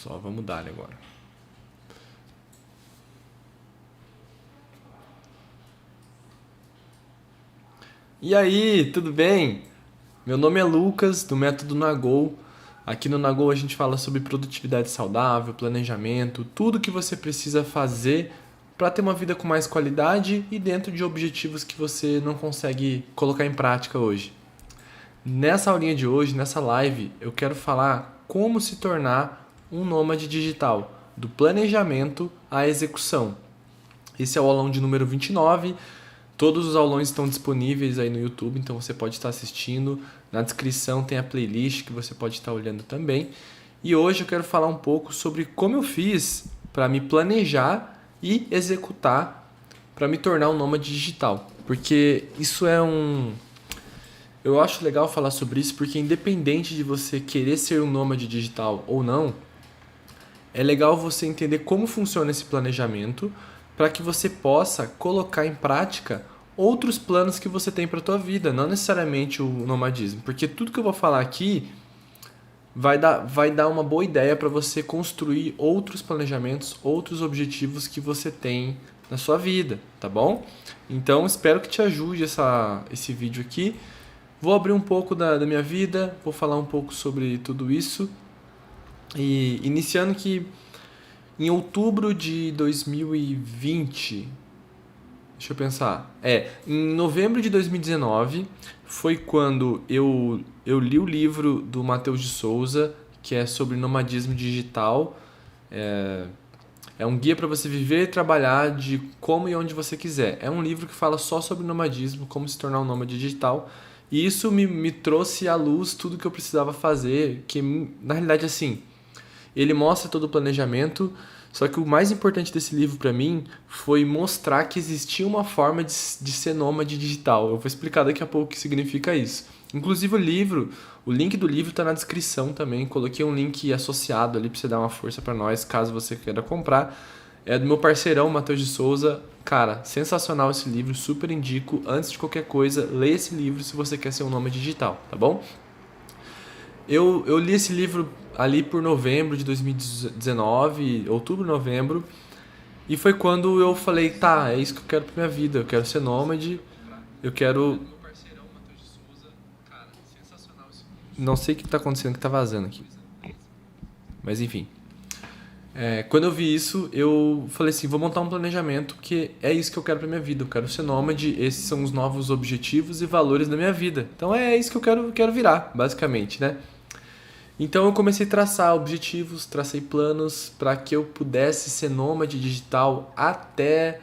Só vamos dar agora. E aí, tudo bem? Meu nome é Lucas, do Método Nagol. Aqui no Nagol a gente fala sobre produtividade saudável, planejamento, tudo que você precisa fazer para ter uma vida com mais qualidade e dentro de objetivos que você não consegue colocar em prática hoje. Nessa aulinha de hoje, nessa live, eu quero falar como se tornar um nômade digital, do planejamento à execução. Esse é o aulão de número 29. Todos os aulões estão disponíveis aí no YouTube, então você pode estar assistindo. Na descrição tem a playlist que você pode estar olhando também. E hoje eu quero falar um pouco sobre como eu fiz para me planejar e executar para me tornar um nômade digital. Porque isso é um... Eu acho legal falar sobre isso porque independente de você querer ser um nômade digital ou não, é legal você entender como funciona esse planejamento para que você possa colocar em prática outros planos que você tem para a tua vida, não necessariamente o nomadismo, porque tudo que eu vou falar aqui vai dar uma boa ideia para você construir outros planejamentos, outros objetivos que você tem na sua vida, tá bom? Então espero que te ajude esse vídeo aqui. Vou abrir um pouco da minha vida, vou falar um pouco sobre tudo isso. E iniciando que em outubro de 2020, deixa eu pensar, em novembro de 2019 foi quando eu li o livro do Matheus de Souza, que é sobre nomadismo digital. É um guia para você viver e trabalhar de como e onde você quiser. É um livro que fala só sobre nomadismo, como se tornar um nômade digital. E isso me trouxe à luz tudo que eu precisava fazer, que na realidade assim, ele mostra todo o planejamento, só que o mais importante desse livro para mim foi mostrar que existia uma forma de ser nômade digital. Eu vou explicar daqui a pouco o que significa isso. Inclusive o link do livro está na descrição também. Coloquei um link associado ali para você dar uma força para nós, caso você queira comprar. É do meu parceirão, Matheus de Souza. Cara, sensacional esse livro, super indico. Antes de qualquer coisa, leia esse livro se você quer ser um nômade digital, tá bom? Eu li esse livro ali por novembro de 2019, outubro, novembro, e foi quando eu falei, tá, é isso que eu quero pra minha vida, eu quero ser nômade, eu quero... Não sei o que tá acontecendo, que tá vazando aqui. Mas enfim. Quando eu vi isso, eu falei assim, vou montar um planejamento, porque é isso que eu quero pra minha vida, eu quero ser nômade, esses são os novos objetivos e valores da minha vida. Então é isso que eu quero virar, basicamente, né? Então eu comecei a traçar objetivos, tracei planos para que eu pudesse ser nômade digital até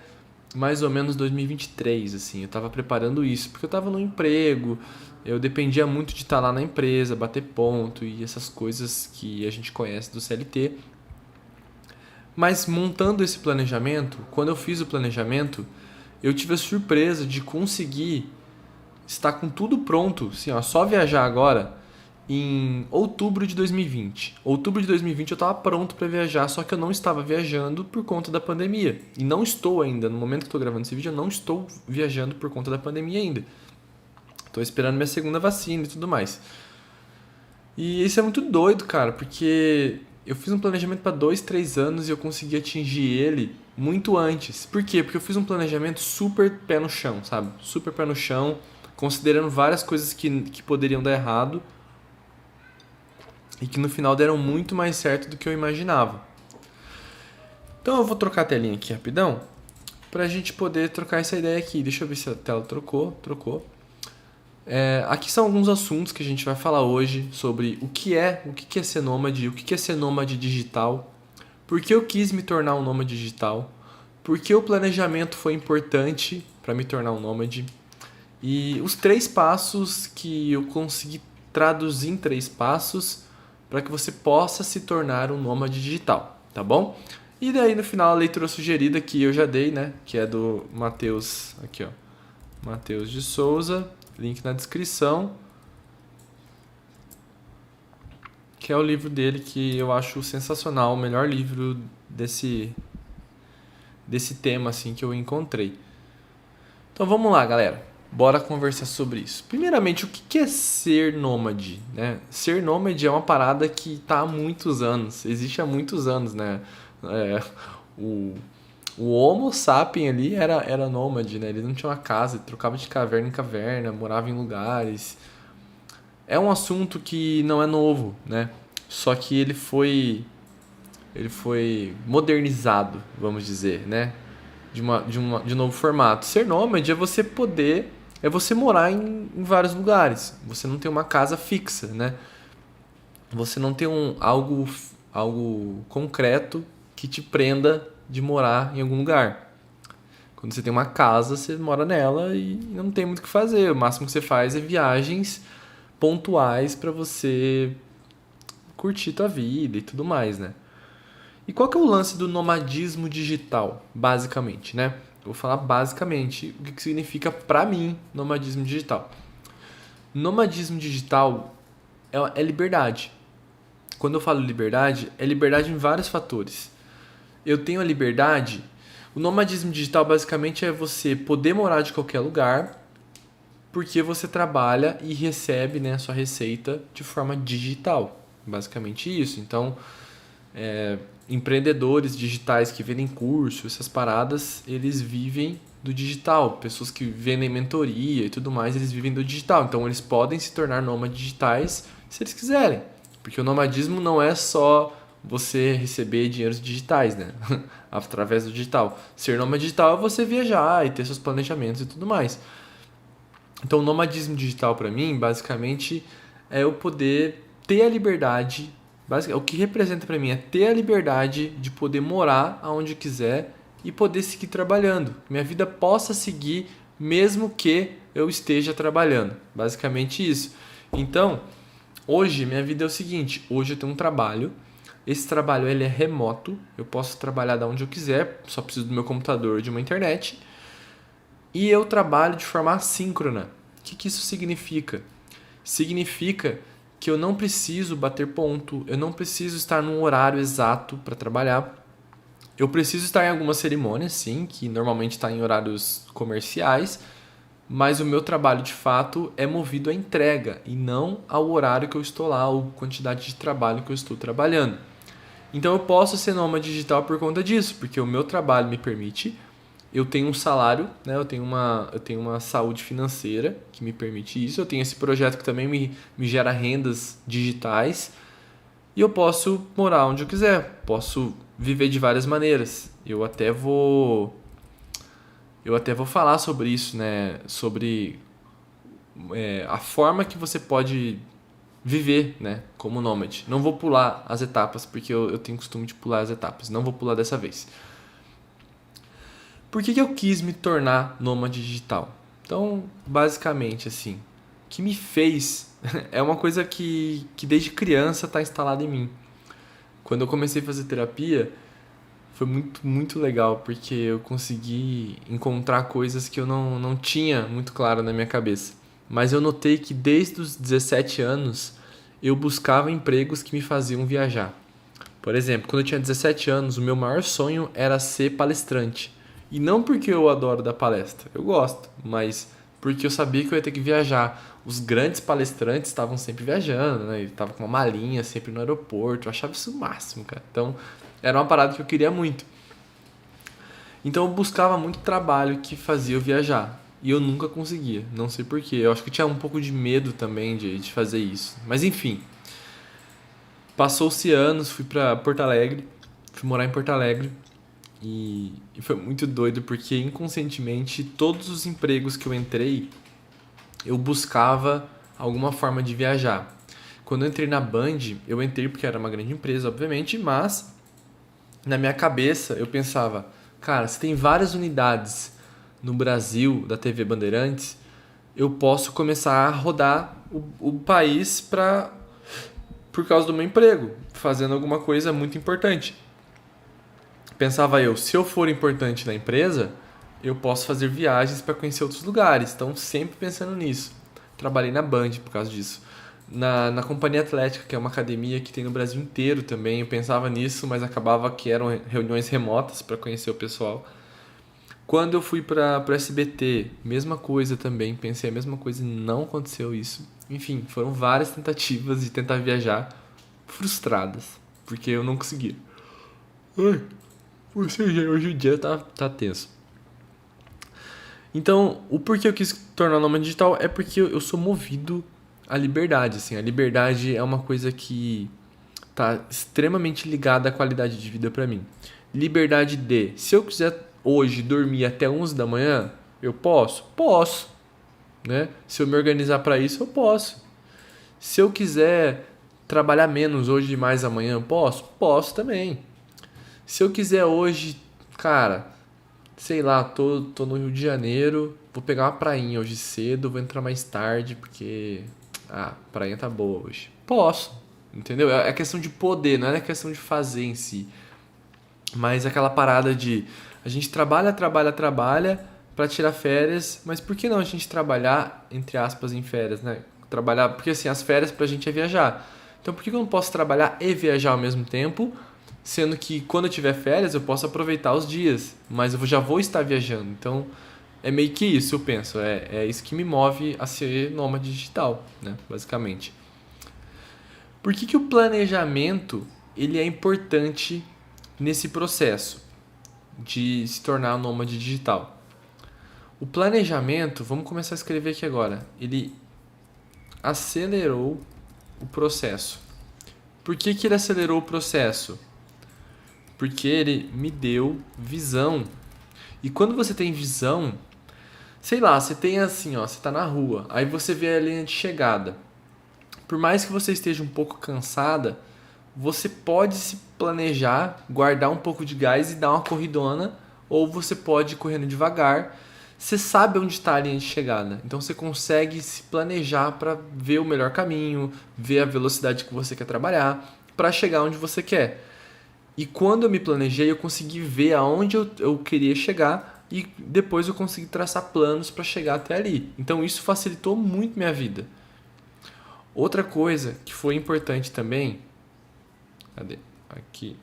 mais ou menos 2023, assim. Eu estava preparando isso, porque eu estava no emprego, eu dependia muito de estar lá na empresa, bater ponto e essas coisas que a gente conhece do CLT. Mas montando esse planejamento, quando eu fiz o planejamento, eu tive a surpresa de conseguir estar com tudo pronto, assim, ó, só viajar agora em outubro de 2020. Outubro de 2020 eu estava pronto para viajar, só que eu não estava viajando por conta da pandemia. E não estou ainda, no momento que estou gravando esse vídeo, eu não estou viajando por conta da pandemia ainda. Estou esperando minha segunda vacina e tudo mais. E isso é muito doido, cara, porque eu fiz um planejamento para 2, 3 anos e eu consegui atingir ele muito antes. Por quê? Porque eu fiz um planejamento super pé no chão, sabe? Super pé no chão, considerando várias coisas que poderiam dar errado e que no final deram muito mais certo do que eu imaginava. Então eu vou trocar a telinha aqui rapidão pra gente poder trocar essa ideia aqui. Deixa eu ver se a tela trocou. Aqui são alguns assuntos que a gente vai falar hoje sobre o que é ser nômade, o que é ser nômade digital, por que eu quis me tornar um nômade digital, por que o planejamento foi importante para me tornar um nômade e os 3 passos que eu consegui traduzir em 3 passos para que você possa se tornar um nômade digital, tá bom? E daí no final a leitura sugerida que eu já dei, né, que é do Matheus, aqui ó, Matheus de Souza, link na descrição, que é o livro dele que eu acho sensacional, o melhor livro desse tema assim que eu encontrei. Então vamos lá, galera. Bora conversar sobre isso. Primeiramente, o que é ser nômade, né? Ser nômade é uma parada que está há muitos anos, existe há muitos anos, né? É, o, o Homo sapiens ali era nômade, né? Ele não tinha uma casa, ele trocava de caverna em caverna, morava em lugares. É um assunto que não é novo, né? Só que ele foi modernizado, vamos dizer, né? De novo formato. Ser nômade é você morar em vários lugares. Você não tem uma casa fixa, né? Você não tem algo concreto que te prenda de morar em algum lugar. Quando você tem uma casa, você mora nela e não tem muito o que fazer. O máximo que você faz é viagens pontuais para você curtir tua vida e tudo mais, né? E qual que é o lance do nomadismo digital, basicamente, né? Eu vou falar basicamente o que significa pra mim nomadismo digital. Nomadismo digital é liberdade. Quando eu falo liberdade, é liberdade em vários fatores. Eu tenho a liberdade. O nomadismo digital basicamente é você poder morar de qualquer lugar porque você trabalha e recebe, né, a sua receita de forma digital. Basicamente isso. Então, empreendedores digitais que vendem curso, essas paradas, eles vivem do digital. Pessoas que vendem mentoria e tudo mais, eles vivem do digital. Então eles podem se tornar nômades digitais se eles quiserem. Porque o nomadismo não é só você receber dinheiros digitais, né? Através do digital. Ser nômade digital é você viajar e ter seus planejamentos e tudo mais. Então o nomadismo digital para mim, basicamente, é eu poder ter a liberdade. O que representa para mim é ter a liberdade de poder morar aonde quiser e poder seguir trabalhando. Minha vida possa seguir mesmo que eu esteja trabalhando. Basicamente isso. Então, hoje minha vida é o seguinte, hoje eu tenho um trabalho, esse trabalho ele é remoto, eu posso trabalhar da onde eu quiser, só preciso do meu computador, de uma internet, e eu trabalho de forma assíncrona. O que isso significa? Significa que eu não preciso bater ponto, eu não preciso estar num horário exato para trabalhar. Eu preciso estar em algumas cerimônias, sim, que normalmente está em horários comerciais, mas o meu trabalho de fato é movido à entrega e não ao horário que eu estou lá, ou quantidade de trabalho que eu estou trabalhando. Então eu posso ser nômade digital por conta disso, porque o meu trabalho me permite. Eu tenho um salário, né? Eu tenho uma saúde financeira que me permite isso. Eu tenho esse projeto que também me gera rendas digitais. E eu posso morar onde eu quiser. Posso viver de várias maneiras. Eu até vou falar sobre isso, né? Sobre a forma que você pode viver, né? Como nômade. Não vou pular as etapas, porque eu tenho costume de pular as etapas. Não vou pular dessa vez. Por que eu quis me tornar nômade digital? Então, basicamente, assim, o que me fez é uma coisa que desde criança está instalada em mim. Quando eu comecei a fazer terapia, foi muito, muito legal, porque eu consegui encontrar coisas que eu não tinha muito claro na minha cabeça. Mas eu notei que desde os 17 anos eu buscava empregos que me faziam viajar. Por exemplo, quando eu tinha 17 anos, o meu maior sonho era ser palestrante. E não porque eu adoro dar palestra, eu gosto, mas porque eu sabia que eu ia ter que viajar. Os grandes palestrantes estavam sempre viajando, né? Ele tava com uma malinha sempre no aeroporto. Eu achava isso o máximo, cara. Então, era uma parada que eu queria muito. Então, eu buscava muito trabalho que fazia eu viajar. E eu nunca conseguia, não sei porquê. Eu acho que eu tinha um pouco de medo também de fazer isso. Mas enfim, passou-se anos, fui pra Porto Alegre, fui morar em Porto Alegre. E foi muito doido porque inconscientemente todos os empregos que eu entrei, eu buscava alguma forma de viajar. Quando eu entrei na Band, eu entrei porque era uma grande empresa, obviamente, mas na minha cabeça eu pensava, cara, se tem várias unidades no Brasil da TV Bandeirantes, eu posso começar a rodar o país por causa do meu emprego, fazendo alguma coisa muito importante. Pensava eu, se eu for importante na empresa, eu posso fazer viagens para conhecer outros lugares. Então, sempre pensando nisso. Trabalhei na Band por causa disso. Na Companhia Atlética, que é uma academia que tem no Brasil inteiro também, eu pensava nisso, mas acabava que eram reuniões remotas para conhecer o pessoal. Quando eu fui para o SBT, mesma coisa também, pensei a mesma coisa e não aconteceu isso. Enfim, foram várias tentativas de tentar viajar frustradas, porque eu não conseguia. Ai, ou seja, hoje o dia tá tenso. Então, o porquê eu quis tornar nômade digital é porque eu sou movido à liberdade, assim. A liberdade é uma coisa que tá extremamente ligada à qualidade de vida para mim. Liberdade de, se eu quiser hoje dormir até 11 da manhã, eu posso? Posso, né? Se eu me organizar para isso, eu posso. Se eu quiser trabalhar menos hoje e mais amanhã, posso? Posso também. Se eu quiser hoje, cara, sei lá, tô no Rio de Janeiro, vou pegar uma prainha hoje cedo, vou entrar mais tarde porque a prainha tá boa hoje. Posso, entendeu? É questão de poder, não é questão de fazer em si. Mas aquela parada de a gente trabalha pra tirar férias, mas por que não a gente trabalhar, entre aspas, em férias, né? Trabalhar, porque assim, as férias pra gente é viajar. Então por que eu não posso trabalhar e viajar ao mesmo tempo? Sendo que quando eu tiver férias eu posso aproveitar os dias, mas eu já vou estar viajando. Então é meio que isso, eu penso. É isso que me move a ser nômade digital, né? Basicamente. Por que o planejamento ele é importante nesse processo de se tornar um nômade digital? O planejamento, vamos começar a escrever aqui agora, ele acelerou o processo. Por que ele acelerou o processo? Porque ele me deu visão. E quando você tem visão, sei lá, você tem assim, ó, você tá na rua, aí você vê a linha de chegada. Por mais que você esteja um pouco cansada, você pode se planejar, guardar um pouco de gás e dar uma corridona, ou você pode ir correndo devagar. Você sabe onde está a linha de chegada, então você consegue se planejar para ver o melhor caminho, ver a velocidade que você quer trabalhar, para chegar onde você quer. E quando eu me planejei, eu consegui ver aonde eu queria chegar e depois eu consegui traçar planos para chegar até ali. Então isso facilitou muito minha vida. Outra coisa que foi importante também, cadê? Aqui.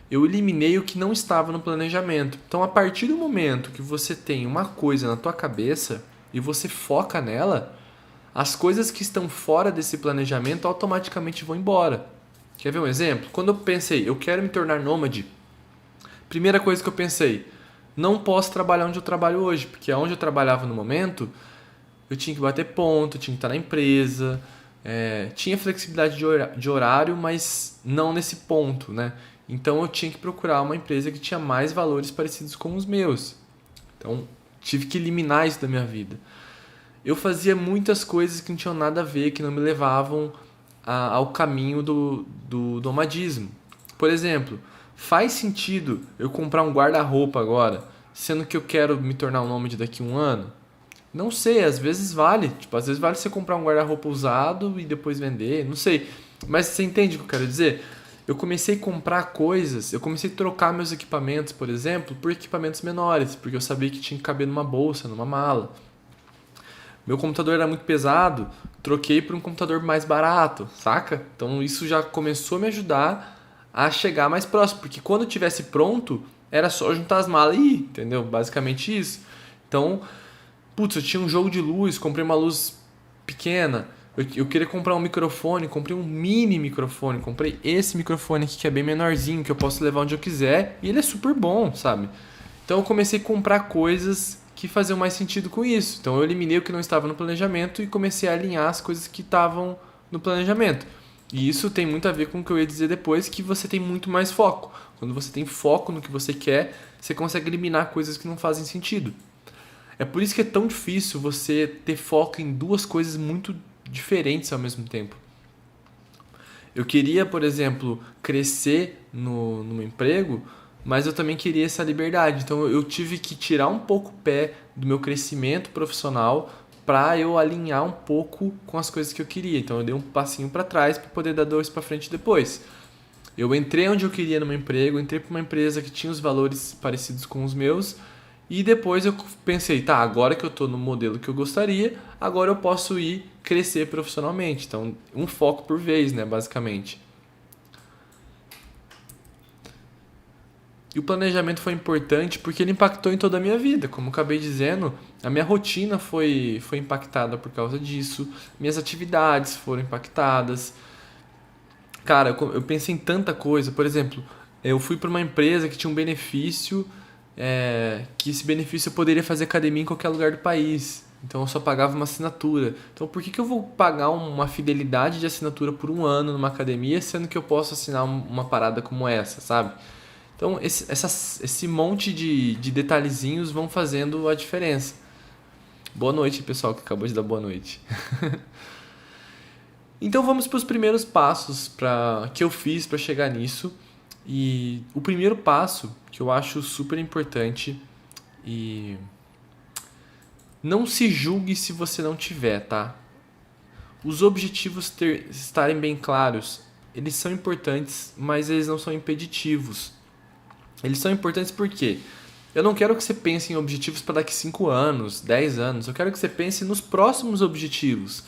Eu eliminei o que não estava no planejamento. Então, a partir do momento que você tem uma coisa na tua cabeça e você foca nela, as coisas que estão fora desse planejamento automaticamente vão embora. Quer ver um exemplo? Quando eu pensei, eu quero me tornar nômade, primeira coisa que eu pensei, não posso trabalhar onde eu trabalho hoje, porque onde eu trabalhava no momento, eu tinha que bater ponto, eu tinha que estar na empresa, tinha flexibilidade de horário, mas não nesse ponto, né? Então eu tinha que procurar uma empresa que tinha mais valores parecidos com os meus. Então tive que eliminar isso da minha vida. Eu fazia muitas coisas que não tinham nada a ver, que não me levavam ao caminho do nomadismo. Por exemplo, faz sentido eu comprar um guarda-roupa agora, sendo que eu quero me tornar um nômade daqui a um ano? Não sei, às vezes vale. Tipo, às vezes vale você comprar um guarda-roupa usado e depois vender, não sei. Mas você entende o que eu quero dizer? Eu comecei a comprar coisas, eu comecei a trocar meus equipamentos, por exemplo, por equipamentos menores, porque eu sabia que tinha que caber numa bolsa, numa mala. Meu computador era muito pesado, troquei por um computador mais barato, saca? Então isso já começou a me ajudar a chegar mais próximo, porque quando eu tivesse pronto, era só juntar as malas e ir, entendeu? Basicamente isso. Então, putz, eu tinha um jogo de luz, comprei uma luz pequena. Eu queria comprar um microfone, comprei um mini microfone. Comprei esse microfone aqui que é bem menorzinho, que eu posso levar onde eu quiser. E ele é super bom, sabe? Então eu comecei a comprar coisas que faziam mais sentido com isso. Então eu eliminei o que não estava no planejamento e comecei a alinhar as coisas que estavam no planejamento. E isso tem muito a ver com o que eu ia dizer depois, que você tem muito mais foco. Quando você tem foco no que você quer, você consegue eliminar coisas que não fazem sentido. É por isso que é tão difícil você ter foco em duas coisas muito diferentes ao mesmo tempo. Eu queria, por exemplo, crescer no meu emprego, mas eu também queria essa liberdade. Então eu tive que tirar um pouco o pé do meu crescimento profissional para eu alinhar um pouco com as coisas que eu queria. Então eu dei um passinho para trás para poder dar dois para frente depois. Eu entrei onde eu queria no meu emprego, entrei para uma empresa que tinha os valores parecidos com os meus. E depois eu pensei, tá, agora que eu estou no modelo que eu gostaria, agora eu posso ir crescer profissionalmente. Então, um foco por vez, né, basicamente. E o planejamento foi importante porque ele impactou em toda a minha vida. Como eu acabei dizendo, a minha rotina foi impactada por causa disso. Minhas atividades foram impactadas. Cara, eu pensei em tanta coisa. Por exemplo, eu fui para uma empresa que tinha um benefício, que esse benefício eu poderia fazer academia em qualquer lugar do país. Então eu só pagava uma assinatura. Então por que eu vou pagar uma fidelidade de assinatura por um ano numa academia, sendo que eu posso assinar uma parada como essa, sabe? Então esse monte de detalhezinhos vão fazendo a diferença. Boa noite, pessoal que acabou de dar boa noite. Então vamos para os primeiros passos que eu fiz para chegar nisso. E o primeiro passo que eu acho super importante, e não se julgue se você não tiver, tá? Os objetivos estarem bem claros, eles são importantes, mas eles não são impeditivos. Eles são importantes porque eu não quero que você pense em objetivos para daqui 5 anos, 10 anos. Eu quero que você pense nos próximos objetivos.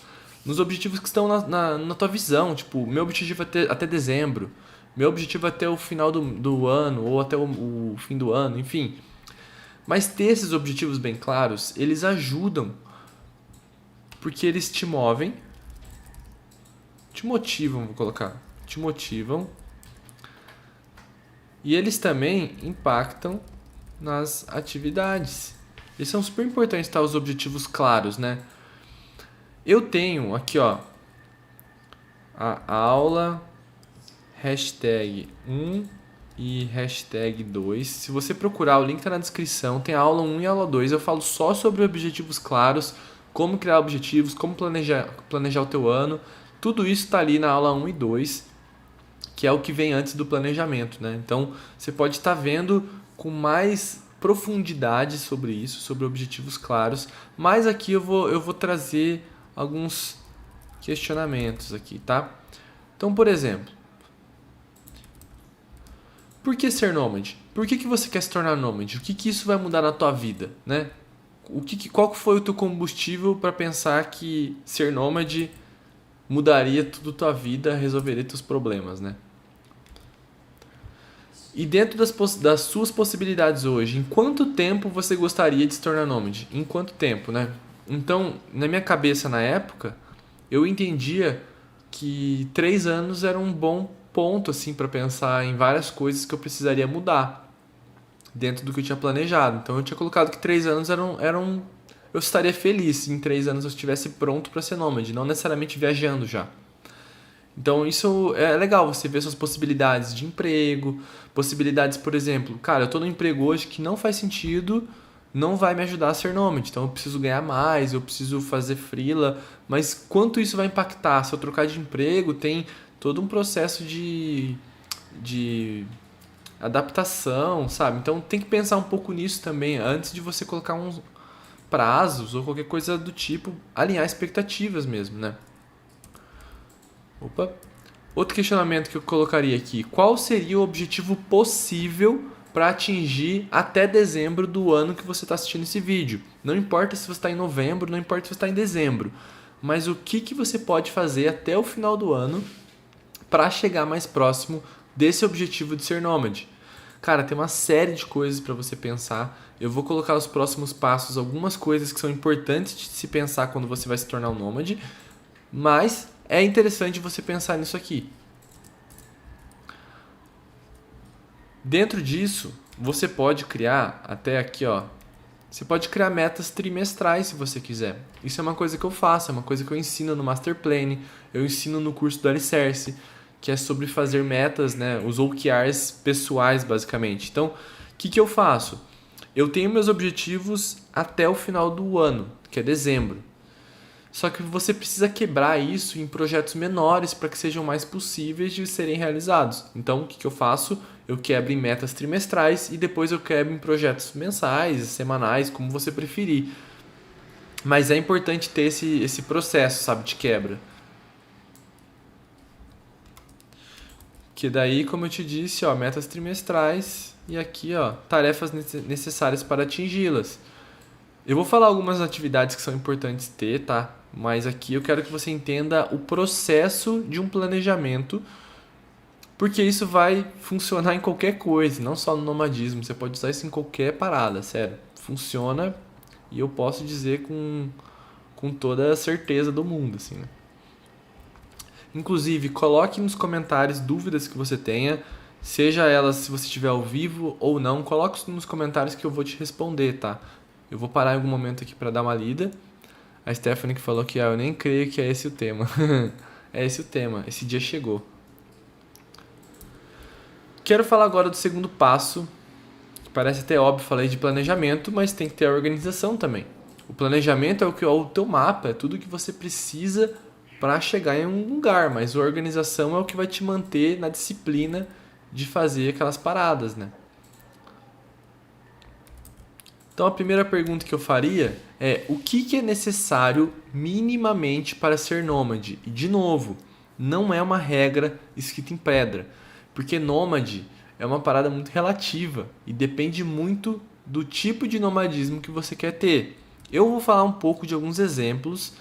Nos objetivos que estão na tua visão. Tipo, meu objetivo é até dezembro. Meu objetivo é até o final do ano, ou até o fim do ano, enfim. Mas ter esses objetivos bem claros, eles ajudam. Porque eles te movem. Te motivam, vou colocar. Te motivam. E eles também impactam nas atividades. Eles são super importantes ter os objetivos claros, né? Eu tenho aqui, ó, a aula hashtag 1 e hashtag 2. Se você procurar, o link tá na descrição. Tem a aula 1 e a aula 2. Eu falo só sobre objetivos claros, como criar objetivos, como planejar o teu ano. Tudo isso tá ali na aula 1 e 2, que é o que vem antes do planejamento, né? Então, você pode estar vendo com mais profundidade sobre isso, sobre objetivos claros. Mas aqui eu vou trazer alguns questionamentos aqui, tá? Então, por exemplo, por que ser nômade? Por que você quer se tornar nômade? O que isso vai mudar na tua vida, né? Qual foi o teu combustível para pensar que ser nômade mudaria tudo tua vida, resolveria teus problemas, né? E dentro das suas possibilidades hoje, em quanto tempo você gostaria de se tornar nômade? Em quanto tempo, né? Então, na minha cabeça na época, eu entendia que 3 anos era um bom ponto assim para pensar em várias coisas que eu precisaria mudar dentro do que eu tinha planejado. Então eu tinha colocado que 3 anos eu estaria feliz se em 3 anos eu estivesse pronto para ser nômade, não necessariamente viajando já. Então isso é legal, você ver suas possibilidades de emprego, possibilidades, por exemplo, cara, eu tô no emprego hoje que não faz sentido, não vai me ajudar a ser nômade, então eu preciso ganhar mais, eu preciso fazer freela, mas quanto isso vai impactar? Se eu trocar de emprego, tem todo um processo de adaptação, sabe? Então tem que pensar um pouco nisso também, antes de você colocar uns prazos ou qualquer coisa do tipo, alinhar expectativas mesmo, né? Opa. Outro questionamento que eu colocaria aqui. Qual seria o objetivo possível para atingir até dezembro do ano que você está assistindo esse vídeo? Não importa se você está em novembro, não importa se você está em dezembro. Mas o que você pode fazer até o final do ano para chegar mais próximo desse objetivo de ser nômade? Cara, tem uma série de coisas para você pensar. Eu vou colocar os próximos passos, algumas coisas que são importantes de se pensar quando você vai se tornar um nômade. Mas é interessante você pensar nisso aqui. Dentro disso, você pode criar, até aqui, ó, você pode criar metas trimestrais se você quiser. Isso é uma coisa que eu faço, é uma coisa que eu ensino no Master Plan, eu ensino no curso do Alicerce, que é sobre fazer metas, né, os OKRs pessoais, basicamente. Então, o que eu faço? Eu tenho meus objetivos até o final do ano, que é dezembro. Só que você precisa quebrar isso em projetos menores para que sejam mais possíveis de serem realizados. Então, o que eu faço? Eu quebro em metas trimestrais e depois eu quebro em projetos mensais, semanais, como você preferir. Mas é importante ter esse processo, sabe, de quebra. Que daí, como eu te disse, ó, metas trimestrais e aqui, ó, tarefas necessárias para atingi-las. Eu vou falar algumas atividades que são importantes ter, tá? Mas aqui eu quero que você entenda o processo de um planejamento Porque isso vai funcionar em qualquer coisa, não só no nomadismo. Você pode usar isso em qualquer parada, sério. Funciona e eu posso dizer com toda a certeza do mundo, assim, né? Inclusive, coloque nos comentários dúvidas que você tenha, seja elas se você estiver ao vivo ou não, coloque nos comentários que eu vou te responder, tá? Eu vou parar em algum momento aqui para dar uma lida. A Stephanie que falou que eu nem creio que é esse o tema. É esse o tema, esse dia chegou. Quero falar agora do segundo passo, que parece até óbvio, falei de planejamento, mas tem que ter a organização também. O planejamento é o teu mapa, é tudo que você precisa para chegar em um lugar, mas a organização é o que vai te manter na disciplina de fazer aquelas paradas, né? Então a primeira pergunta que eu faria é o que é necessário minimamente para ser nômade? E de novo, não é uma regra escrita em pedra, porque nômade é uma parada muito relativa e depende muito do tipo de nomadismo que você quer ter. Eu vou falar um pouco de alguns exemplos.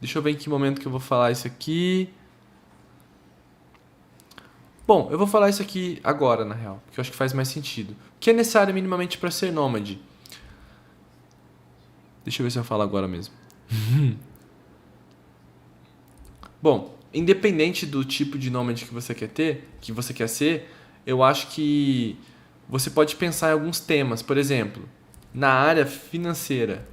Deixa eu ver em que momento que eu vou falar isso aqui. Bom, eu vou falar isso aqui agora, na real, porque eu acho que faz mais sentido. O que é necessário minimamente para ser nômade? Deixa eu ver se eu falo agora mesmo. Bom, independente do tipo de nômade que você quer ter, que você quer ser, eu acho que você pode pensar em alguns temas. Por exemplo, na área financeira.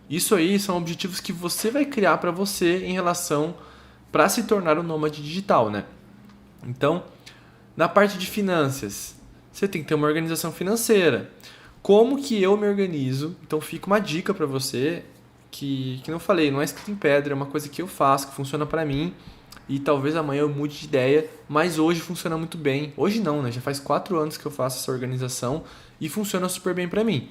Isso aí são objetivos que você vai criar para você em relação para se tornar um nômade digital, né? Então, na parte de finanças, você tem que ter uma organização financeira. Como que eu me organizo? Então, fica uma dica para você que não falei, não é escrito em pedra, é uma coisa que eu faço, que funciona para mim e talvez amanhã eu mude de ideia, mas hoje funciona muito bem. Hoje não, né? Já faz 4 anos que eu faço essa organização e funciona super bem para mim.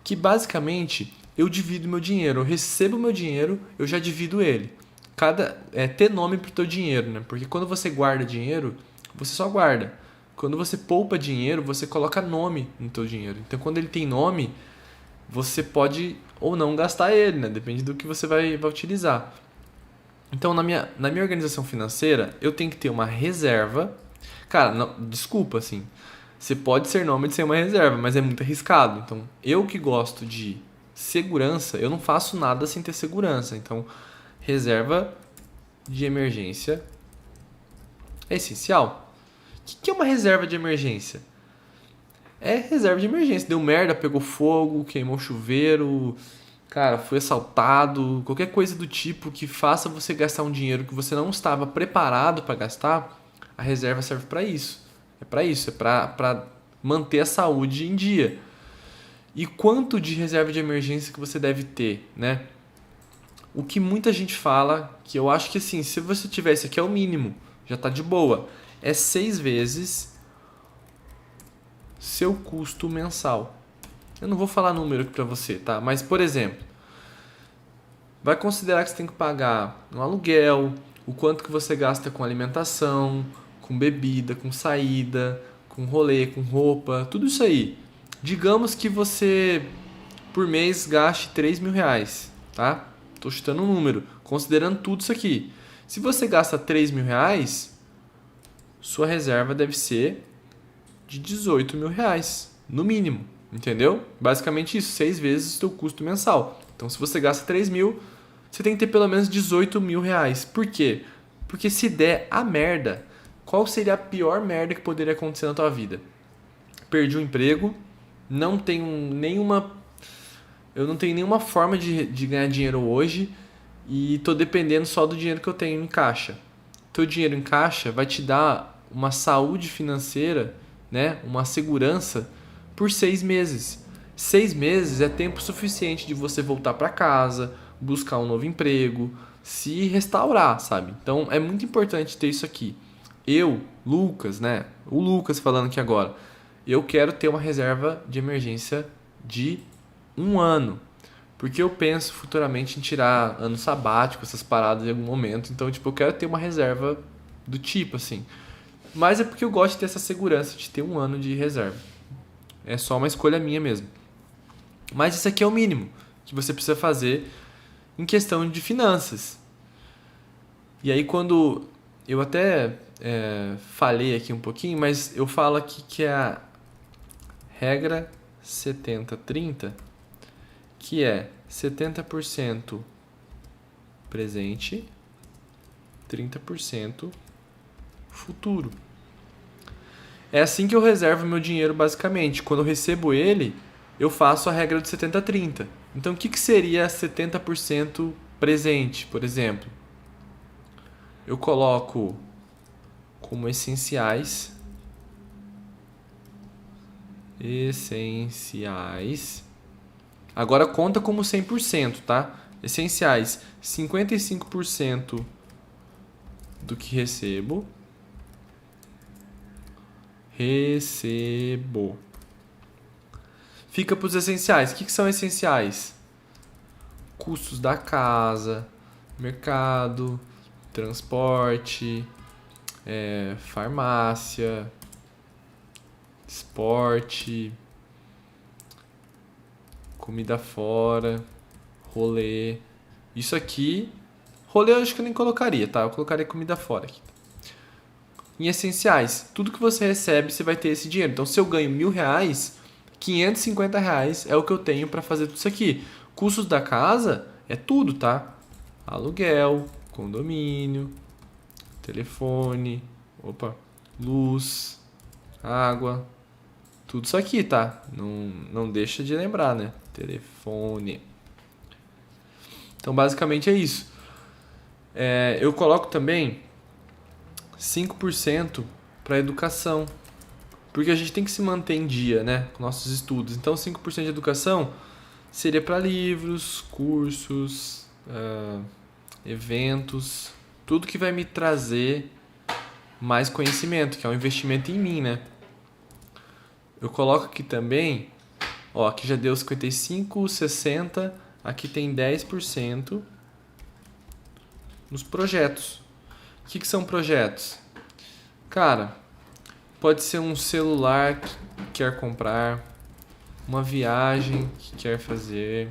Que basicamente eu divido meu dinheiro, eu recebo meu dinheiro, eu já divido ele. Ter nome pro teu dinheiro, né? Porque quando você guarda dinheiro, você só guarda. Quando você poupa dinheiro, você coloca nome no teu dinheiro. Então, quando ele tem nome, você pode ou não gastar ele, né? Depende do que você vai utilizar. Então, na minha organização financeira, eu tenho que ter uma reserva. Cara, não, desculpa, assim. Você pode ser nômade sem uma reserva, mas é muito arriscado. Então, eu que gosto de segurança, eu não faço nada sem ter segurança. Então, reserva de emergência é essencial. O que é uma reserva de emergência? É reserva de emergência. Deu merda, pegou fogo, queimou o chuveiro, cara, foi assaltado, qualquer coisa do tipo que faça você gastar um dinheiro que você não estava preparado para gastar, a reserva serve para isso. É para isso, é para manter a saúde em dia. E quanto de reserva de emergência que você deve ter, né? O que muita gente fala, que eu acho que assim, se você tiver, esse aqui é o mínimo, já tá de boa, é 6 vezes seu custo mensal. Eu não vou falar número aqui pra você, tá? Mas, por exemplo, vai considerar que você tem que pagar um aluguel, o quanto que você gasta com alimentação, com bebida, com saída, com rolê, com roupa, tudo isso aí. Digamos que você, por mês, gaste R$ 3.000, tá? Tô chutando um número, considerando tudo isso aqui. Se você gasta R$ 3.000, sua reserva deve ser de R$ 18.000, no mínimo, entendeu? Basicamente isso, 6 vezes o seu custo mensal. Então, se você gasta 3.000, você tem que ter pelo menos R$ 18.000. Por quê? Porque se der a merda, qual seria a pior merda que poderia acontecer na tua vida? Perdi o emprego, não tenho nenhuma... Eu não tenho nenhuma forma de ganhar dinheiro hoje e tô dependendo só do dinheiro que eu tenho em caixa. Teu dinheiro em caixa vai te dar uma saúde financeira, né? Uma segurança por 6 meses. 6 meses é tempo suficiente de você voltar para casa, buscar um novo emprego, se restaurar, sabe? Então é muito importante ter isso aqui. Eu, Lucas, né? O Lucas falando aqui agora. Eu quero ter uma reserva de emergência de 1 ano. Porque eu penso futuramente em tirar ano sabático, essas paradas em algum momento. Então, tipo, eu quero ter uma reserva do tipo, assim. Mas é porque eu gosto de ter essa segurança de ter 1 ano de reserva. É só uma escolha minha mesmo. Mas isso aqui é o mínimo que você precisa fazer em questão de finanças. E aí quando eu até falei aqui um pouquinho, mas eu falo aqui que é a regra 70-30, que é 70% presente, 30% futuro. É assim que eu reservo meu dinheiro basicamente. Quando eu recebo ele, eu faço a regra do 70-30. Então o que seria 70% presente, por exemplo? Eu coloco como essenciais. Agora conta como 100%, tá? Essenciais, 55% do que recebo. Fica para os essenciais. O que são essenciais? Custos da casa, mercado, transporte, farmácia, esporte, comida fora, rolê. Isso aqui, rolê eu acho que eu nem colocaria, tá? Eu colocaria comida fora aqui. Em essenciais, tudo que você recebe, você vai ter esse dinheiro. Então, se eu ganho R$1.000, R$550 é o que eu tenho para fazer tudo isso aqui. Custos da casa é tudo, tá? Aluguel, condomínio, telefone, luz, água, tudo isso aqui, tá? Não deixa de lembrar, né? Telefone. Então, basicamente é isso. Eu coloco também 5% para educação, porque a gente tem que se manter em dia, né, com nossos estudos. Então, 5% de educação seria para livros, cursos, eventos, tudo que vai me trazer mais conhecimento, que é um investimento em mim, né? Eu coloco aqui também, aqui já deu 55, 60, aqui tem 10% nos projetos. O que são projetos? Cara, pode ser um celular que quer comprar, uma viagem que quer fazer.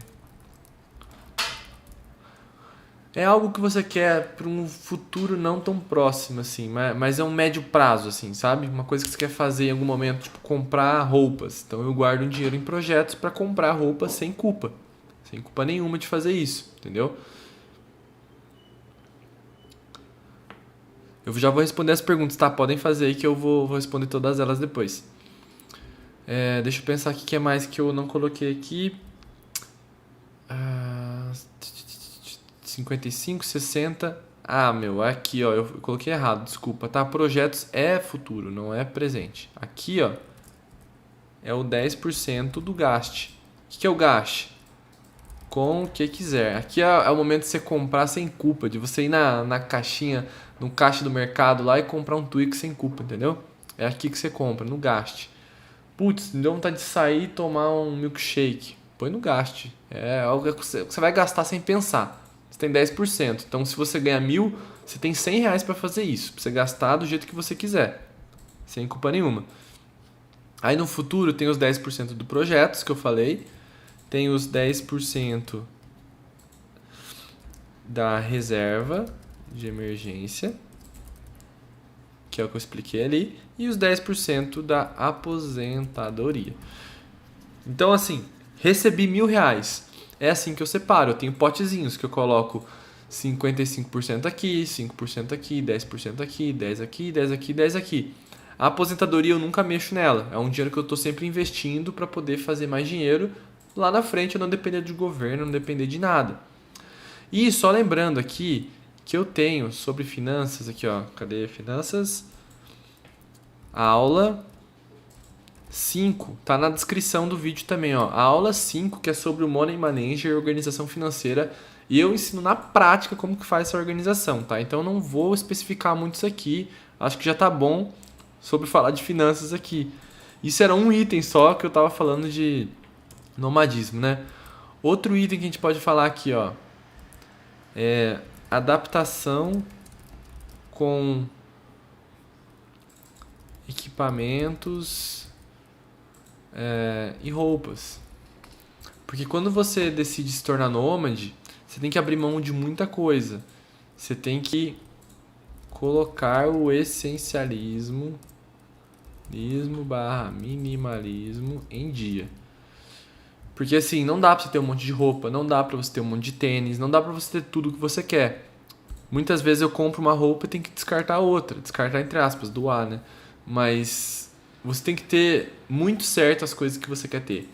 É algo que você quer para um futuro não tão próximo, assim, mas é um médio prazo, assim, sabe? Uma coisa que você quer fazer em algum momento, tipo comprar roupas. Então eu guardo um dinheiro em projetos para comprar roupas sem culpa nenhuma de fazer isso, entendeu? Eu já vou responder as perguntas, tá? Podem fazer aí que eu vou responder todas elas depois. Deixa eu pensar aqui o que é mais que eu não coloquei aqui. 55, 60. Aqui, ó, eu coloquei errado, desculpa, tá? Projetos é futuro, não é presente. Aqui, ó, é o 10% do gaste. O que é o gaste? Com o que quiser. Aqui é o momento de você comprar sem culpa, de você ir na caixinha, no caixa do mercado lá e comprar um Twix sem culpa, entendeu? É aqui que você compra, no gaste. Putz, me deu vontade de sair e tomar um milkshake. Põe no gaste. É algo que você vai gastar sem pensar. Você tem 10%. Então, se você ganha 1.000, você tem R$100 para fazer isso. Pra você gastar do jeito que você quiser. Sem culpa nenhuma. Aí no futuro tem os 10% do projetos que eu falei. Tem os 10% da reserva de emergência, que é o que eu expliquei ali, e os 10% da aposentadoria. Então, assim, recebi R$1.000. É assim que eu separo. Eu tenho potezinhos que eu coloco 55% aqui, 5% aqui, 10% aqui, 10% aqui, 10% aqui, 10% aqui. A aposentadoria eu nunca mexo nela. É um dinheiro que eu estou sempre investindo para poder fazer mais dinheiro. Lá na frente eu não depender de governo, não depender de nada. E só lembrando aqui que eu tenho sobre finanças, aqui ó, cadê finanças? A aula 5, tá na descrição do vídeo também, ó. A aula 5, que é sobre o Money Manager, organização financeira, e eu ensino na prática como que faz essa organização, tá? Então eu não vou especificar muito isso aqui, acho que já tá bom sobre falar de finanças aqui. Isso era um item só que eu tava falando de nomadismo, né? Outro item que a gente pode falar aqui, ó, é adaptação com equipamentos e roupas. Porque quando você decide se tornar nômade, você tem que abrir mão de muita coisa. Você tem que colocar o essencialismo minimalismo em dia. Porque assim, não dá pra você ter um monte de roupa, não dá pra você ter um monte de tênis, não dá pra você ter tudo que você quer. Muitas vezes eu compro uma roupa e tenho que descartar outra. Descartar entre aspas, doar, né? Mas você tem que ter muito certo as coisas que você quer ter.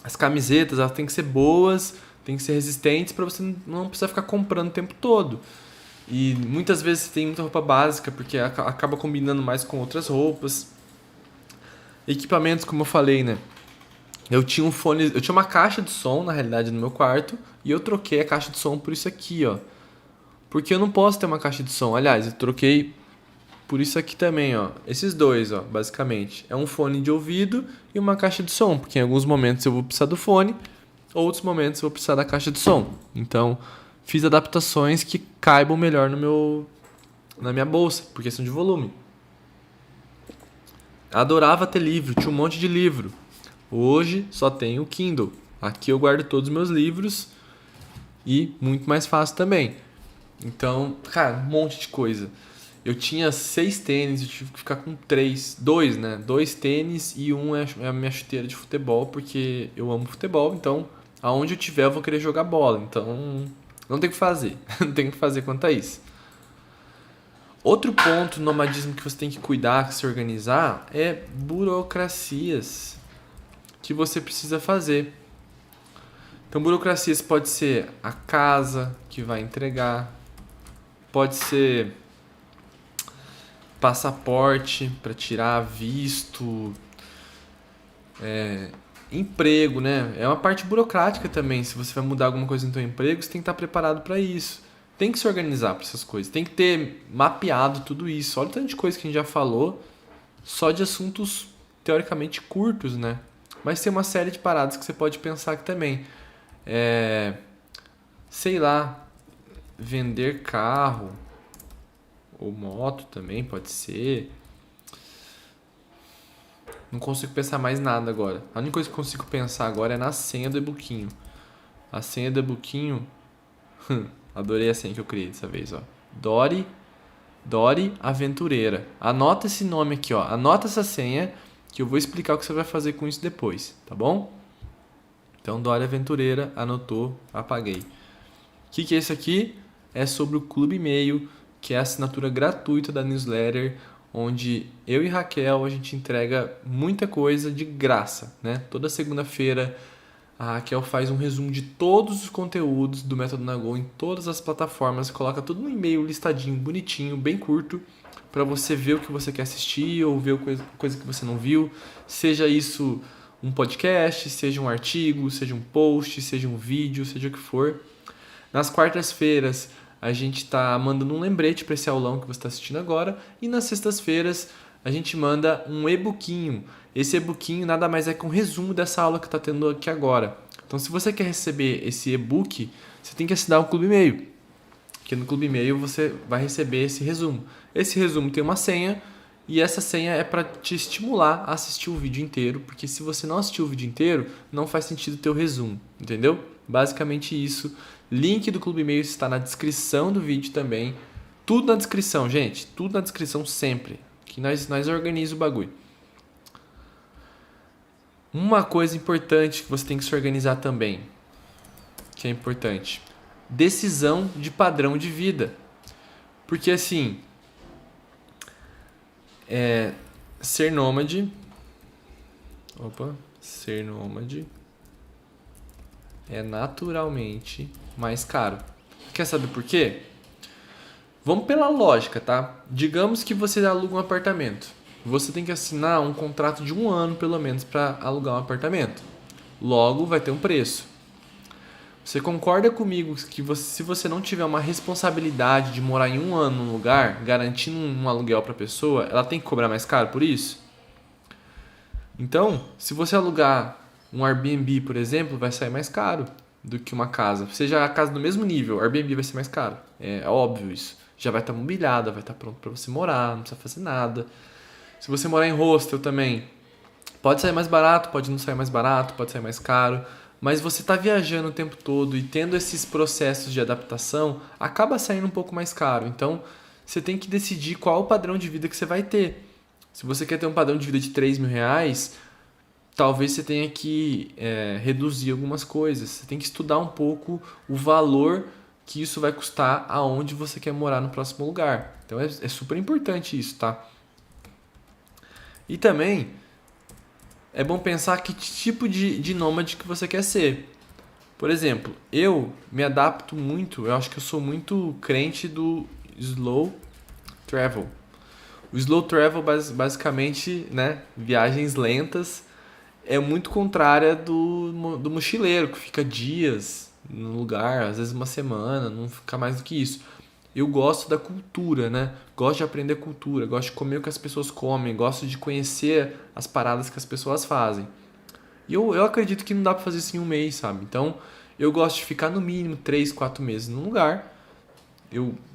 As camisetas, elas têm que ser boas, têm que ser resistentes pra você não precisar ficar comprando o tempo todo. E muitas vezes você tem muita roupa básica, porque acaba combinando mais com outras roupas. Equipamentos, como eu falei, né? Eu tinha um fone, eu tinha uma caixa de som, na realidade, no meu quarto, e eu troquei a caixa de som por isso aqui, ó. Porque eu não posso ter uma caixa de som. Aliás, eu troquei por isso aqui também, ó. Esses dois, ó, basicamente. É um fone de ouvido e uma caixa de som, porque em alguns momentos eu vou precisar do fone, outros momentos eu vou precisar da caixa de som. Então, fiz adaptações que caibam melhor na minha bolsa, por questão de volume. Adorava ter livro, tinha um monte de livro. Hoje só tenho o Kindle. Aqui eu guardo todos os meus livros e muito mais fácil também. Então, cara, um monte de coisa. Eu tinha 6 tênis, eu tive que ficar com 2, né? 2 tênis e um é a minha chuteira de futebol, porque eu amo futebol, então aonde eu tiver eu vou querer jogar bola. Então, não tem o que fazer. Não tem o que fazer quanto a isso. Outro ponto no nomadismo que você tem que cuidar, se organizar, é burocracias que você precisa fazer. Então, burocracias pode ser a casa que vai entregar, pode ser passaporte para tirar visto, emprego, né? É uma parte burocrática também. Se você vai mudar alguma coisa no seu emprego, você tem que estar preparado para isso. Tem que se organizar para essas coisas. Tem que ter mapeado tudo isso. Olha o tanto de coisa que a gente já falou, só de assuntos teoricamente curtos, né? Mas tem uma série de paradas que você pode pensar aqui também. Sei lá, vender carro ou moto também pode ser. Não consigo pensar mais nada agora. A única coisa que eu consigo pensar agora é na senha do e-bookinho. A senha do e-bookinho... Adorei a senha que eu criei dessa vez, ó. Dori Aventureira. Anota esse nome aqui, ó. Anota essa senha que eu vou explicar o que você vai fazer com isso depois, tá bom? Então, Dori Aventureira, anotou, apaguei. O que é isso aqui? É sobre o Clube E-mail, que é a assinatura gratuita da newsletter, onde eu e Raquel a gente entrega muita coisa de graça, né? Toda segunda-feira a Raquel faz um resumo de todos os conteúdos do Método Nagol em todas as plataformas, coloca tudo no e-mail listadinho, bonitinho, bem curto, para você ver o que você quer assistir ou ver coisa que você não viu, seja isso um podcast, seja um artigo, seja um post, seja um vídeo, seja o que for. Nas quartas-feiras a gente está mandando um lembrete para esse aulão que você está assistindo agora, e nas sextas-feiras a gente manda um e-bookinho. Esse e-bookinho nada mais é que um resumo dessa aula que está tendo aqui agora. Então, se você quer receber esse e-book, você tem que assinar o Clube E-mail. Porque no Clube E-mail você vai receber esse resumo. Esse resumo tem uma senha, e essa senha é para te estimular a assistir o vídeo inteiro, porque se você não assistir o vídeo inteiro, não faz sentido ter o resumo, entendeu? Basicamente isso. Link do Clube E-mail está na descrição do vídeo também. Tudo na descrição, gente. Tudo na descrição sempre. Que nós organizamos o bagulho. Uma coisa importante que você tem que se organizar também, que é importante, decisão de padrão de vida. Porque assim, ser nômade é naturalmente mais caro. Quer saber por quê? Vamos pela lógica, tá? Digamos que você aluga um apartamento. Você tem que assinar um contrato de 1 ano, pelo menos, para alugar um apartamento. Logo, vai ter um preço. Você concorda comigo que se você não tiver uma responsabilidade de morar em 1 ano num lugar, garantindo um aluguel para a pessoa, ela tem que cobrar mais caro por isso? Então, se você alugar um Airbnb, por exemplo, vai sair mais caro do que uma casa. Seja a casa do mesmo nível, o Airbnb vai ser mais caro. É óbvio isso. Já vai estar mobiliada, vai estar pronto para você morar, não precisa fazer nada. Se você morar em hostel também, pode sair mais barato, pode não sair mais barato, pode sair mais caro, mas você está viajando o tempo todo e tendo esses processos de adaptação, acaba saindo um pouco mais caro. Então, você tem que decidir qual o padrão de vida que você vai ter. Se você quer ter um padrão de vida de R$ 3.000, talvez você tenha que reduzir algumas coisas. Você tem que estudar um pouco o valor que isso vai custar aonde você quer morar no próximo lugar. Então é super importante isso, tá? E também é bom pensar que tipo de nômade que você quer ser. Por exemplo, eu me adapto muito, eu acho que eu sou muito crente do slow travel. O slow travel, basicamente, né, viagens lentas, é muito contrária do mochileiro, que fica dias no lugar, às vezes uma semana, não fica mais do que isso. Eu gosto da cultura, né? Gosto de aprender cultura, gosto de comer o que as pessoas comem, gosto de conhecer as paradas que as pessoas fazem. E eu acredito que não dá pra fazer isso em um mês, sabe? Então, eu gosto de ficar no mínimo 3, 4 meses num lugar.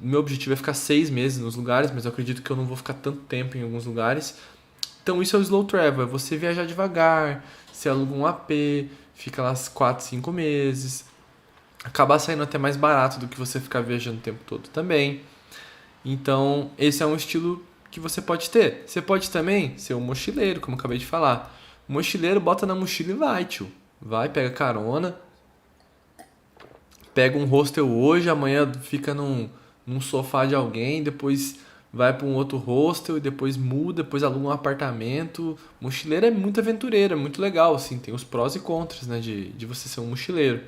Meu objetivo é ficar 6 meses nos lugares, mas eu acredito que eu não vou ficar tanto tempo em alguns lugares. Então isso é o slow travel, é você viajar devagar, você aluga um AP, fica lá 4, 5 meses. Acaba saindo até mais barato do que você ficar viajando o tempo todo também. Então esse é um estilo que você pode ter. Você pode também ser um mochileiro, como eu acabei de falar. O mochileiro bota na mochila e vai, tio. Vai, pega carona, pega um hostel hoje, amanhã fica num sofá de alguém, depois vai para um outro hostel e depois muda, depois aluga um apartamento. Mochileiro é muito aventureiro, é muito legal, assim, tem os prós e contras, né, de você ser um mochileiro.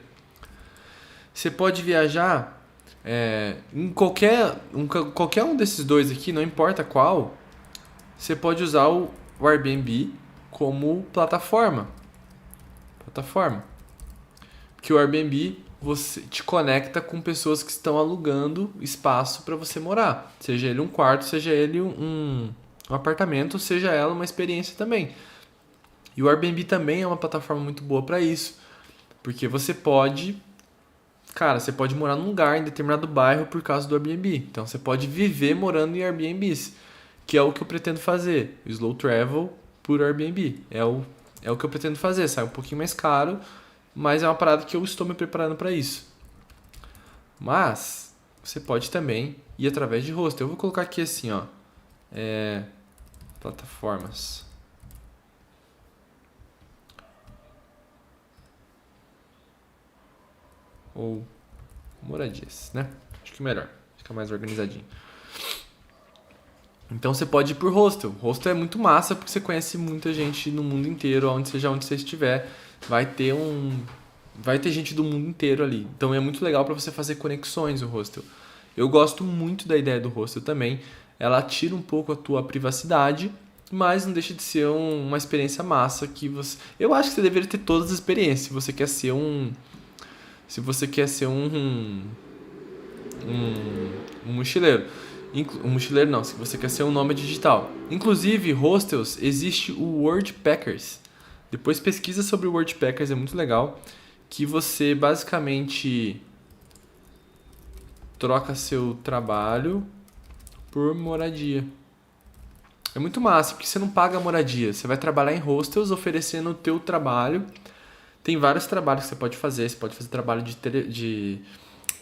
Você pode viajar em qualquer um desses dois aqui, não importa qual, você pode usar o Airbnb como plataforma. Porque o Airbnb você te conecta com pessoas que estão alugando espaço para você morar. Seja ele um quarto, seja ele um apartamento, seja ela uma experiência também. E o Airbnb também é uma plataforma muito boa para isso. Porque você pode morar num lugar em determinado bairro por causa do Airbnb. Então você pode viver morando em Airbnbs, que é o que eu pretendo fazer. O Slow Travel por Airbnb. É o que eu pretendo fazer. Sai um pouquinho mais caro, mas é uma parada que eu estou me preparando para isso. Mas você pode também ir através de hostel. Eu vou colocar aqui assim, ó, plataformas. Ou moradias, né? Acho que melhor, fica mais organizadinho. Então você pode ir por hostel. Hostel é muito massa porque você conhece muita gente no mundo inteiro, onde você estiver, vai ter gente do mundo inteiro ali. Então é muito legal para você fazer conexões o hostel. Eu gosto muito da ideia do hostel também. Ela tira um pouco a tua privacidade, mas não deixa de ser uma experiência massa que você. Eu acho que você deveria ter todas as experiências. Se você quer ser um mochileiro. Um mochileiro não, se você quer ser um nômade digital. Inclusive, hostels, existe o Worldpackers. Depois pesquisa sobre o Worldpackers, é muito legal. Que você basicamente troca seu trabalho por moradia. É muito massa, porque você não paga moradia. Você vai trabalhar em hostels oferecendo o teu trabalho. Tem vários trabalhos que você pode fazer. Você pode fazer trabalho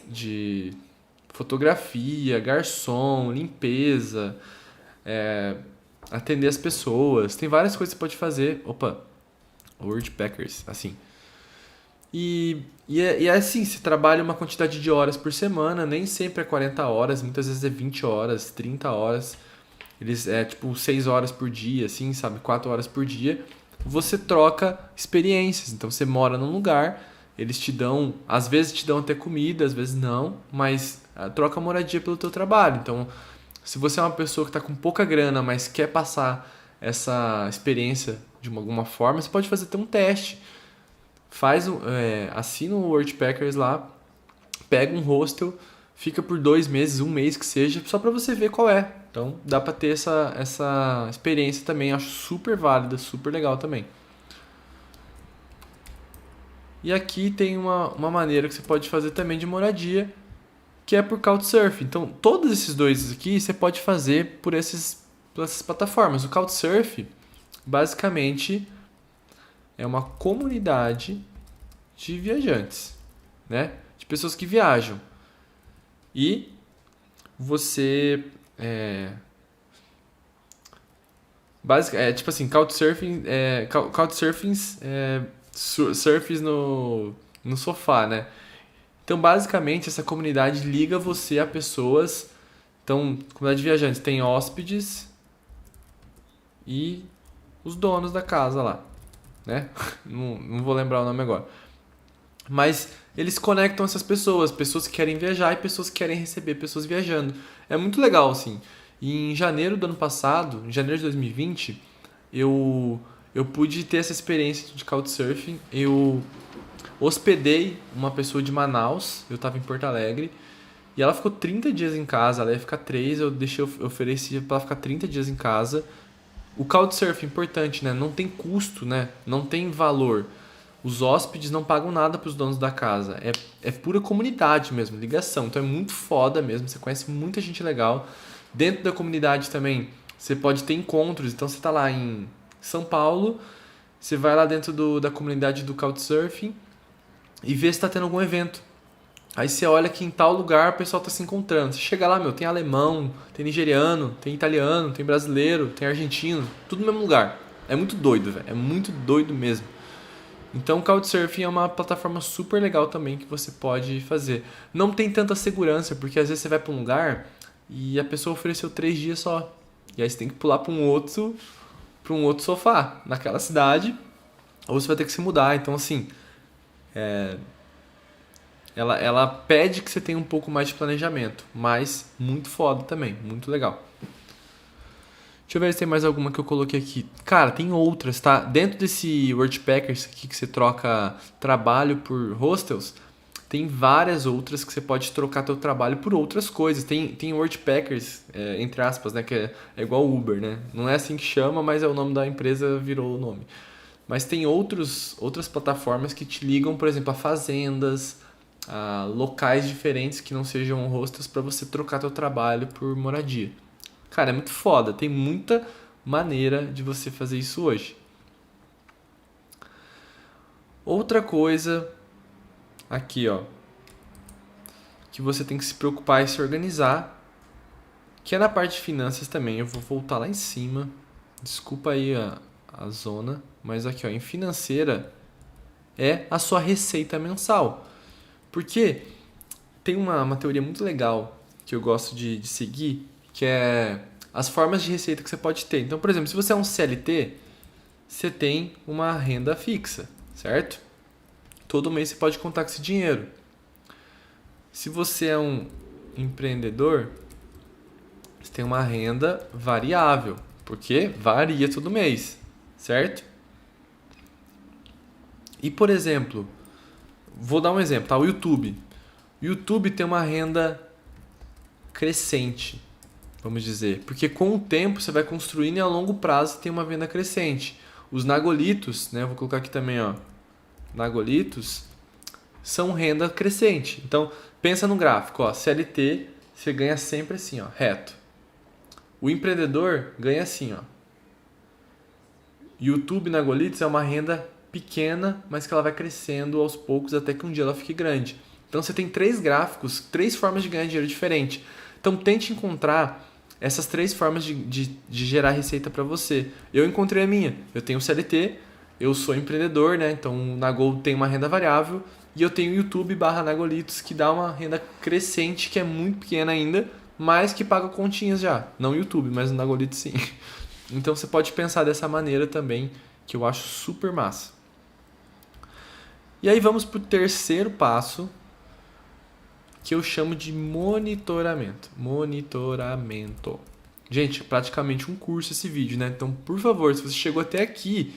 de fotografia, garçom, limpeza, atender as pessoas. Tem várias coisas que você pode fazer. Opa, Worldpackers, assim. E é assim, você trabalha uma quantidade de horas por semana, nem sempre é 40 horas, muitas vezes é 20 horas, 30 horas. Eles tipo 6 horas por dia, assim, sabe? 4 horas por dia. Você troca experiências. Então você mora num lugar, eles te dão, às vezes te dão até comida, às vezes não, mas troca moradia pelo teu trabalho. Então, se você é uma pessoa que está com pouca grana, mas quer passar essa experiência de alguma forma, você pode fazer até um teste. Assina o Worldpackers lá, pega um hostel, fica por 2 meses, um mês que seja, só para você ver qual é. Então dá para ter essa experiência também, acho super válida, super legal também. E aqui tem uma maneira que você pode fazer também de moradia, que é por Couchsurfing. Então todos esses dois aqui você pode fazer por essas plataformas. O Couchsurfing basicamente é uma comunidade de viajantes, né? De pessoas que viajam. E você Tipo assim, Couchsurfing, surfs no sofá, né? Então, basicamente, essa comunidade liga você a pessoas. Então, comunidade de viajantes tem hóspedes e os donos da casa lá, né? Não vou lembrar o nome agora. Mas eles conectam essas pessoas, pessoas que querem viajar e pessoas que querem receber pessoas viajando. É muito legal, assim. E em janeiro do ano passado, em janeiro de 2020, eu pude ter essa experiência de Couchsurfing. Eu hospedei uma pessoa de Manaus, eu estava em Porto Alegre, e ela ficou 30 dias em casa, ela ia ficar 3, eu ofereci para ela ficar 30 dias em casa. O Couchsurfing, importante, né? Não tem custo, né? Não tem valor. Os hóspedes não pagam nada para os donos da casa. É pura comunidade mesmo, ligação. Então é muito foda mesmo. Você conhece muita gente legal. Dentro da comunidade também, você pode ter encontros. Então você está lá em São Paulo, você vai lá dentro da comunidade do Couchsurfing e vê se está tendo algum evento. Aí você olha que em tal lugar o pessoal está se encontrando. Você chega lá, tem alemão, tem nigeriano, tem italiano, tem brasileiro, tem argentino, tudo no mesmo lugar. É muito doido, velho. É muito doido mesmo. Então, o Couchsurfing é uma plataforma super legal também que você pode fazer. Não tem tanta segurança, porque às vezes você vai para um lugar e a pessoa ofereceu 3 dias só. E aí você tem que pular para um outro sofá naquela cidade, ou você vai ter que se mudar. Então, assim, ela pede que você tenha um pouco mais de planejamento, mas muito foda também, muito legal. Deixa eu ver se tem mais alguma que eu coloquei aqui. Cara, tem outras, tá? Dentro desse Worldpackers aqui que você troca trabalho por hostels, tem várias outras que você pode trocar teu trabalho por outras coisas. Tem Worldpackers, entre aspas, né? Que é igual Uber, né? Não é assim que chama, mas é o nome da empresa, virou o nome. Mas tem outras plataformas que te ligam, por exemplo, a fazendas, a locais diferentes que não sejam hostels para você trocar teu trabalho por moradia. Cara, é muito foda. Tem muita maneira de você fazer isso hoje. Outra coisa aqui, ó, que você tem que se preocupar e se organizar, que é na parte de finanças também. Eu vou voltar lá em cima. Desculpa aí a zona, mas aqui, ó, em financeira é a sua receita mensal. Porque tem uma teoria muito legal que eu gosto de seguir, que é as formas de receita que você pode ter. Então, por exemplo, se você é um CLT, você tem uma renda fixa, certo? Todo mês você pode contar com esse dinheiro. Se você é um empreendedor, você tem uma renda variável, porque varia todo mês, certo? E, por exemplo, vou dar um exemplo, tá? O YouTube. O YouTube tem uma renda crescente, vamos dizer. Porque com o tempo você vai construindo e a longo prazo tem uma venda crescente. Os Nagolitos, né? Vou colocar aqui também, ó. Nagolitos são renda crescente. Então, pensa no gráfico, ó. CLT, você ganha sempre assim, ó, reto. O empreendedor ganha assim, ó. YouTube Nagolitos é uma renda pequena, mas que ela vai crescendo aos poucos até que um dia ela fique grande. Então você tem 3 gráficos, 3 formas de ganhar dinheiro diferentes. Então tente encontrar essas 3 formas de gerar receita para você. Eu encontrei a minha. Eu tenho CLT, eu sou empreendedor, né? Então o Nagol tem uma renda variável e eu tenho o YouTube Nagolitos que dá uma renda crescente que é muito pequena ainda, mas que paga continhas já. Não o YouTube, mas o Nagolitos sim. Então você pode pensar dessa maneira também, que eu acho super massa. E aí vamos para o terceiro passo, que eu chamo de monitoramento. Monitoramento. Gente, praticamente um curso esse vídeo, né? Então, por favor, se você chegou até aqui,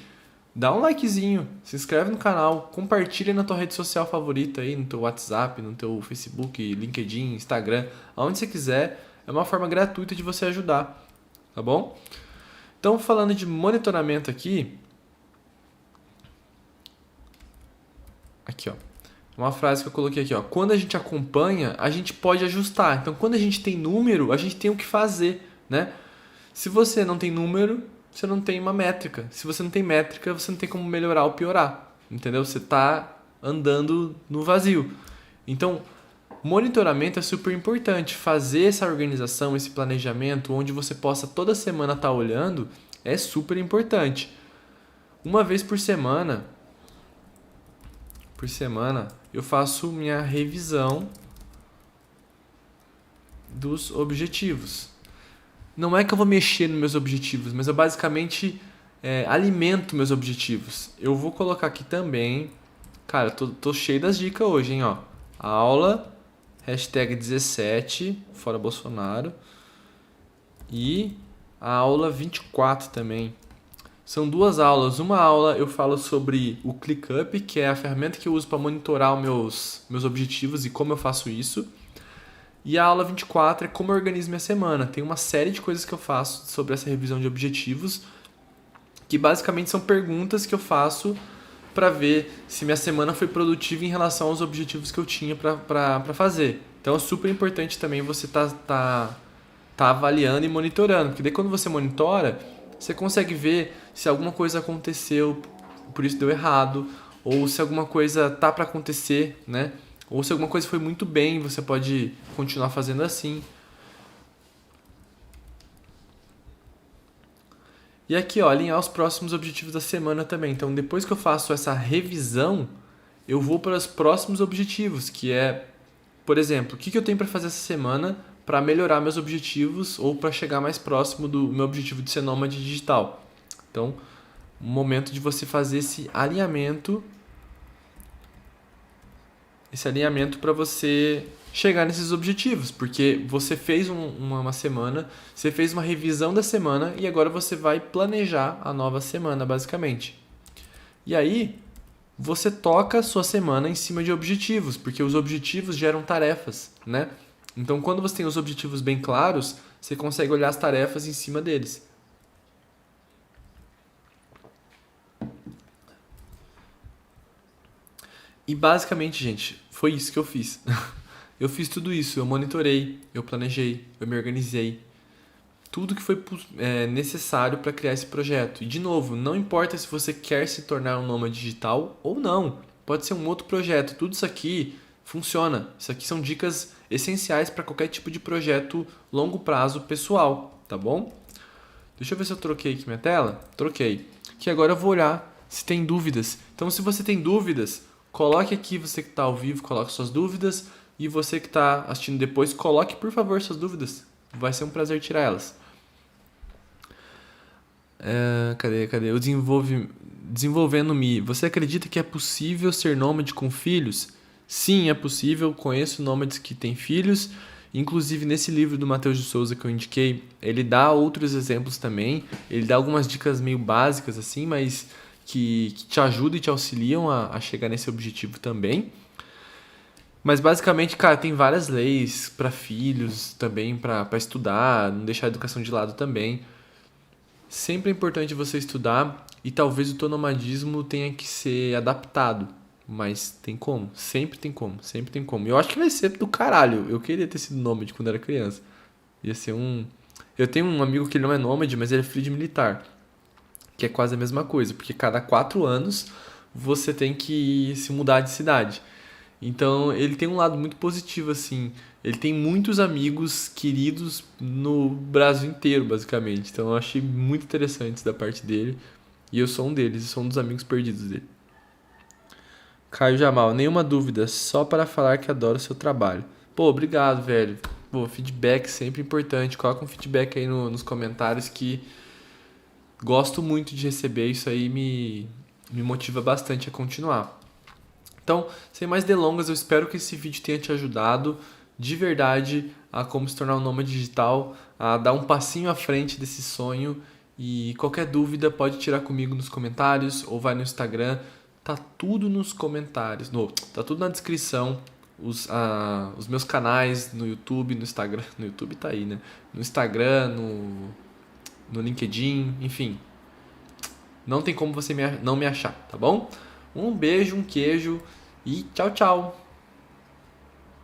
dá um likezinho, se inscreve no canal, compartilha na tua rede social favorita aí, no teu WhatsApp, no teu Facebook, LinkedIn, Instagram, aonde você quiser. É uma forma gratuita de você ajudar, tá bom? Então, falando de monitoramento aqui, ó, uma frase que eu coloquei aqui, ó. Quando a gente acompanha, a gente pode ajustar. Então, quando a gente tem número, a gente tem o que fazer, né? Se você não tem número, você não tem uma métrica. Se você não tem métrica, você não tem como melhorar ou piorar, entendeu? Você está andando no vazio. Então, Monitoramento é super importante. Fazer essa organização, esse planejamento, onde você possa toda semana estar olhando, é super importante. Uma vez por semana, eu faço minha revisão dos objetivos. Não é que eu vou mexer nos meus objetivos, mas eu basicamente alimento meus objetivos. Eu vou colocar aqui também, cara, tô cheio das dicas hoje, hein, ó. Aula, #17, fora Bolsonaro, e a aula 24 também. São 2 aulas. Uma aula eu falo sobre o ClickUp, que é a ferramenta que eu uso para monitorar os meus objetivos e como eu faço isso. E a aula 24 é como eu organizo minha semana. Tem uma série de coisas que eu faço sobre essa revisão de objetivos, que basicamente são perguntas que eu faço para ver se minha semana foi produtiva em relação aos objetivos que eu tinha para fazer. Então é super importante também você tá avaliando e monitorando, porque daí quando você monitora, você consegue ver se alguma coisa aconteceu, por isso deu errado, ou se alguma coisa tá para acontecer, né? Ou se alguma coisa foi muito bem, você pode continuar fazendo assim. E aqui, ó, alinhar os próximos objetivos da semana também. Então, depois que eu faço essa revisão, eu vou para os próximos objetivos, que é, por exemplo, o que eu tenho para fazer essa semana para melhorar meus objetivos ou para chegar mais próximo do meu objetivo de ser nômade digital. Então, um momento de você fazer esse alinhamento para você chegar nesses objetivos, porque você fez uma semana, você fez uma revisão da semana e agora você vai planejar a nova semana, basicamente. E aí, você toca a sua semana em cima de objetivos, porque os objetivos geram tarefas, né? Então, quando você tem os objetivos bem claros, você consegue olhar as tarefas em cima deles. E basicamente, gente, foi isso que eu fiz. Eu fiz tudo isso, eu monitorei, eu planejei, eu me organizei. Tudo que foi necessário para criar esse projeto. E de novo, não importa se você quer se tornar um nômade digital ou não. Pode ser um outro projeto. Tudo isso aqui funciona. Isso aqui são dicas essenciais para qualquer tipo de projeto longo prazo pessoal, tá bom? Deixa eu ver se eu troquei aqui minha tela. Troquei. Que agora eu vou olhar se tem dúvidas. Então, se você tem dúvidas, coloque aqui, você que está ao vivo, coloque suas dúvidas. E você que está assistindo depois, coloque, por favor, suas dúvidas. Vai ser um prazer tirar elas. Cadê? O desenvolvendo-me. Você acredita que é possível ser nômade com filhos? Sim, é possível. Conheço nômades que têm filhos. Inclusive, nesse livro do Matheus de Souza que eu indiquei, ele dá outros exemplos também. Ele dá algumas dicas meio básicas, assim, mas que te ajudam e te auxiliam a chegar nesse objetivo também. Mas basicamente, cara, tem várias leis para filhos também, para estudar, não deixar a educação de lado também. Sempre é importante você estudar e talvez o teu nomadismo tenha que ser adaptado. Mas tem como, sempre tem como, sempre tem como. E eu acho que vai ser do caralho. Eu queria ter sido nômade quando era criança. Ia ser um. Eu tenho um amigo que ele não é nômade, mas ele é filho de militar. Que é quase a mesma coisa, porque cada 4 anos você tem que se mudar de cidade. Então ele tem um lado muito positivo, assim. Ele tem muitos amigos queridos no Brasil inteiro, basicamente. Então eu achei muito interessante isso da parte dele. E eu sou um deles, eu sou um dos amigos perdidos dele. Caio Jamal, nenhuma dúvida, só para falar que adoro o seu trabalho. Pô, obrigado, velho. Pô, feedback sempre importante. Coloca um feedback aí nos comentários que gosto muito de receber. Isso aí me motiva bastante a continuar. Então, sem mais delongas, eu espero que esse vídeo tenha te ajudado de verdade a como se tornar um nômade digital, a dar um passinho à frente desse sonho. E qualquer dúvida pode tirar comigo nos comentários ou vai no Instagram. Tá tudo nos comentários, tá tudo na descrição. Os meus canais no YouTube, no Instagram. No YouTube tá aí, né? No Instagram, no LinkedIn, enfim. Não tem como você não me achar, tá bom? Um beijo, um queijo e tchau, tchau!